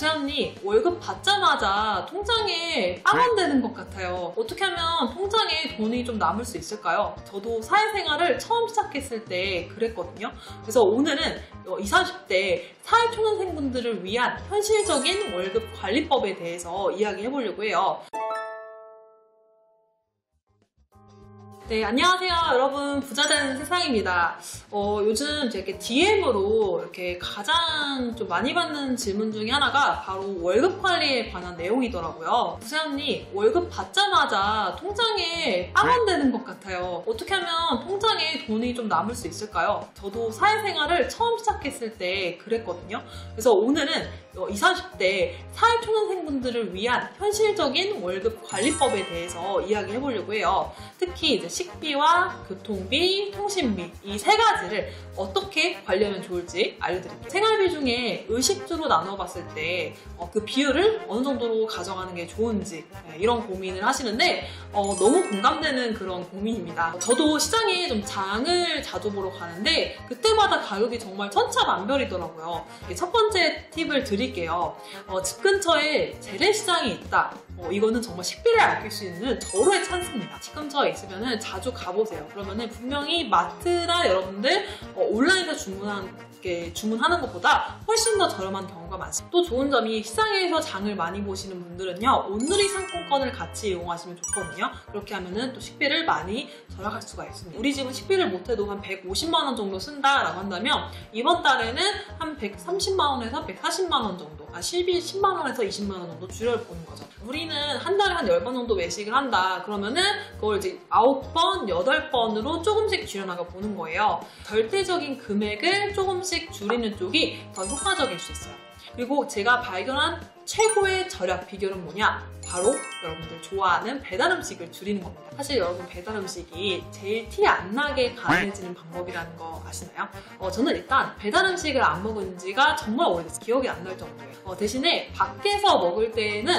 부사장님, 월급 받자마자 통장에 빵원 되는 것 같아요. 어떻게 하면 통장에 돈이 좀 남을 수 있을까요? 저도 사회생활을 처음 시작했을 때 그랬거든요. 그래서 오늘은 20, 30대 사회초년생분들을 위한 현실적인 월급 관리법에 대해서 이야기해보려고 해요. 네, 안녕하세요 여러분, 부자되는 세상입니다. 요즘 제가 DM으로 이렇게 가장 좀 많이 받는 질문 중에 하나가 바로 월급 관리에 관한 내용이더라고요. 부사장님, 월급 받자마자 통장에 빵원 되는 것 같아요. 어떻게 하면 통장에 돈이 좀 남을 수 있을까요? 저도 사회생활을 처음 시작했을 때 그랬거든요. 그래서 오늘은 20, 30대 사회초년생분들을 위한 현실적인 월급 관리법에 대해서 이야기해보려고 해요. 특히 이제 식비와 교통비, 통신비 이 세 가지를 어떻게 관리하면 좋을지 알려드릴게요. 생활비 중에 의식주로 나눠봤을 때 그 비율을 어느 정도로 가져가는 게 좋은지 이런 고민을 하시는데 너무 공감되는 그런 고민입니다. 저도 시장에 좀 장을 자주 보러 가는데 그때마다 가격이 정말 천차만별이더라고요. 첫 번째 팁을 드릴게요. 집 근처에 재래시장이 있다. 이거는 정말 식비를 아낄 수 있는 절호의 찬스입니다. 집 근처에 있으면 자주 가보세요. 그러면 분명히 마트나 여러분들 온라인에서 주문하는 것보다 훨씬 더 저렴한 경우가 많습니다. 또 좋은 점이 시장에서 장을 많이 보시는 분들은요, 온누리 상품권을 같이 이용하시면 좋거든요. 그렇게 하면은 또 식비를 많이 절약할 수가 있습니다. 우리 집은 식비를 못해도 한 150만 원 정도 쓴다라고 한다면 이번 달에는 한 130만 원에서 140만 원 정도, 실비 10만 원에서 20만 원 정도 줄여보는 거죠. 우리는 한 달에 한 10번 정도 외식을 한다. 그러면은 그걸 이제 9번, 8번으로 조금씩 줄여나가 보는 거예요. 절대적인 금액을 조금씩 줄이는 쪽이 더 효과적일 수 있어요. 그리고 제가 발견한 최고의 절약 비결은 뭐냐? 바로 여러분들 좋아하는 배달음식을 줄이는 겁니다. 사실 여러분 배달음식이 제일 티 안 나게 가능해지는 방법이라는 거 아시나요? 저는 일단 배달음식을 안 먹은 지가 정말 오래됐어요. 기억이 안 날 정도예요. 대신에 밖에서 먹을 때는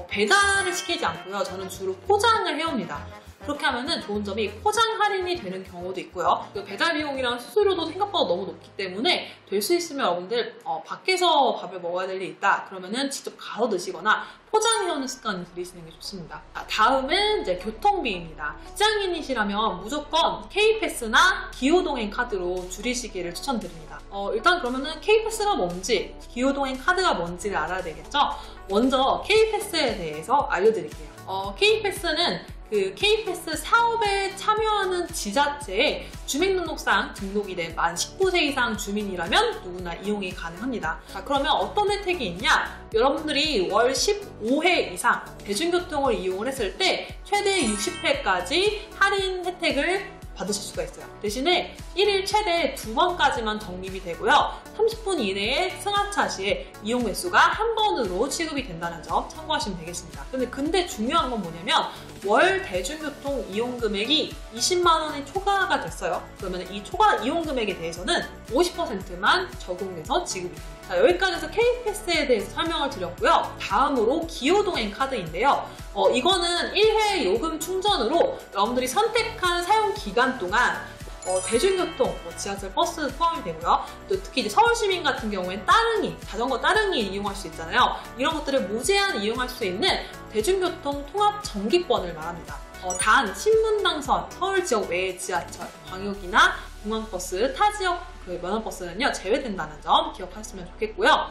배달을 시키지 않고요. 저는 주로 포장을 해옵니다. 그렇게 하면은 좋은 점이 포장 할인이 되는 경우도 있고요. 배달 비용이랑 수수료도 생각보다 너무 높기 때문에 될 수 있으면 여러분들 밖에서 밥을 먹어야 될 일이 있다. 그러면은 직접 가서 드시거나 포장해오는 습관을 들이시는 게 좋습니다. 다음은 이제 교통비입니다. 직장인이시라면 무조건 K패스나 기후동행 카드로 줄이시기를 추천드립니다. 일단 그러면은 K패스가 뭔지, 기후동행 카드가 뭔지를 알아야 되겠죠? 먼저 K패스에 대해서 알려드릴게요. K패스는 K패스 사업에 참여하는 지자체에 주민등록상 등록이 된 만 19세 이상 주민이라면 누구나 이용이 가능합니다. 자, 그러면 어떤 혜택이 있냐? 여러분들이 월 15회 이상 대중교통을 이용을 했을 때 최대 60회까지 할인 혜택을 받으실 수가 있어요. 대신에 1일 최대 2번까지만 적립이 되고요. 30분 이내에 승하차 시에 이용 횟수가 한 번으로 취급이 된다는 점 참고하시면 되겠습니다. 근데 중요한 건 뭐냐면 월 대중교통 이용 금액이 20만 원이 초과가 됐어요. 그러면 이 초과 이용 금액에 대해서는 50%만 적용돼서 지급이 됩니다. 자, 여기까지 해서 K패스에 대해서 설명을 드렸고요. 다음으로 기후동행 카드인데요. 이거는 1회 요금 충전으로 여러분들이 선택한 사용 기간 동안 대중교통, 지하철, 버스 포함이 되고요. 또 특히 이제 서울시민 같은 경우엔 따릉이, 자전거 따릉이 이용할 수 있잖아요. 이런 것들을 무제한 이용할 수 있는 대중교통 통합 정기권을 말합니다. 단 신분당선, 서울 지역 외의 지하철, 광역이나 공항버스, 타 지역 면허버스는요 제외된다는 점 기억하시면 좋겠고요.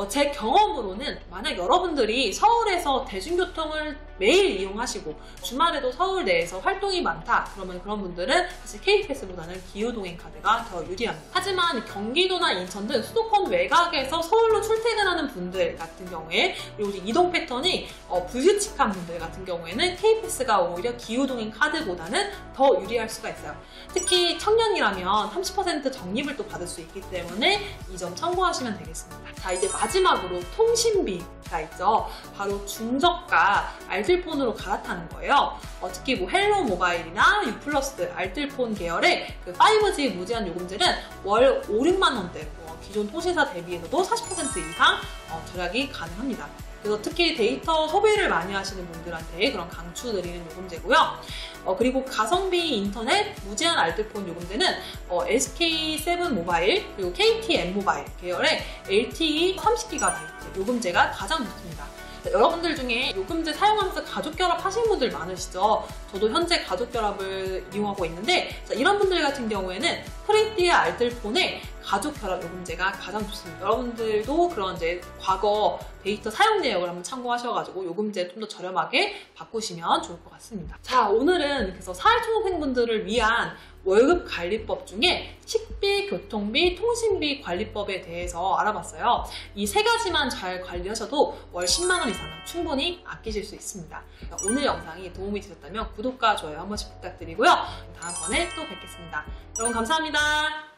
제 경험으로는 만약 여러분들이 서울에서 대중교통을 매일 이용하시고 주말에도 서울 내에서 활동이 많다 그러면 그런 분들은 사실 K패스보다는 기후동행 카드가 더 유리합니다. 하지만 경기도나 인천 등 수도권 외곽에서 서울로 출퇴근하는 분들 같은 경우에 그리고 이동 패턴이 불규칙한 분들 같은 경우에는 K패스가 오히려 기후동행 카드보다는 더 유리할 수가 있어요. 특히 청년이라면 30% 적립을 또 받을 수 있기 때문에 이 점 참고하시면 되겠습니다. 자, 이제 마지막으로 통신비가 있죠. 바로 중저가 알뜰폰으로 갈아타는 거예요. 특히 헬로 모바일이나 U 플러스 알뜰폰 계열의 5G 무제한 요금제는 월 5, 6만 원대 기존 통신사 대비해서도 40% 이상 절약이 가능합니다. 그래서 특히 데이터 소비를 많이 하시는 분들한테 그런 강추드리는 요금제고요. 그리고 가성비 인터넷 무제한 알뜰폰 요금제는 SK7 모바일 그리고 KTM 모바일 계열의 LTE 30GB 요금제가 가장 좋습니다. 여러분들 중에 요금제 사용하면서 가족 결합하신 분들 많으시죠? 저도 현재 가족 결합을 이용하고 있는데 이런 분들 같은 경우에는 프리티의 알뜰폰에 가족 결합 요금제가 가장 좋습니다. 여러분들도 그런 이제 과거 데이터 사용 내역을 한번 참고하셔가지고 요금제 좀 더 저렴하게 바꾸시면 좋을 것 같습니다. 자, 오늘은 그래서 사회초년생분들을 위한 월급 관리법 중에 식비, 교통비, 통신비 관리법에 대해서 알아봤어요. 이 세 가지만 잘 관리하셔도 월 10만 원 이상은 충분히 아끼실 수 있습니다. 오늘 영상이 도움이 되셨다면 구독과 좋아요 한 번씩 부탁드리고요. 다음번에 또 뵙겠습니다. 여러분 감사합니다.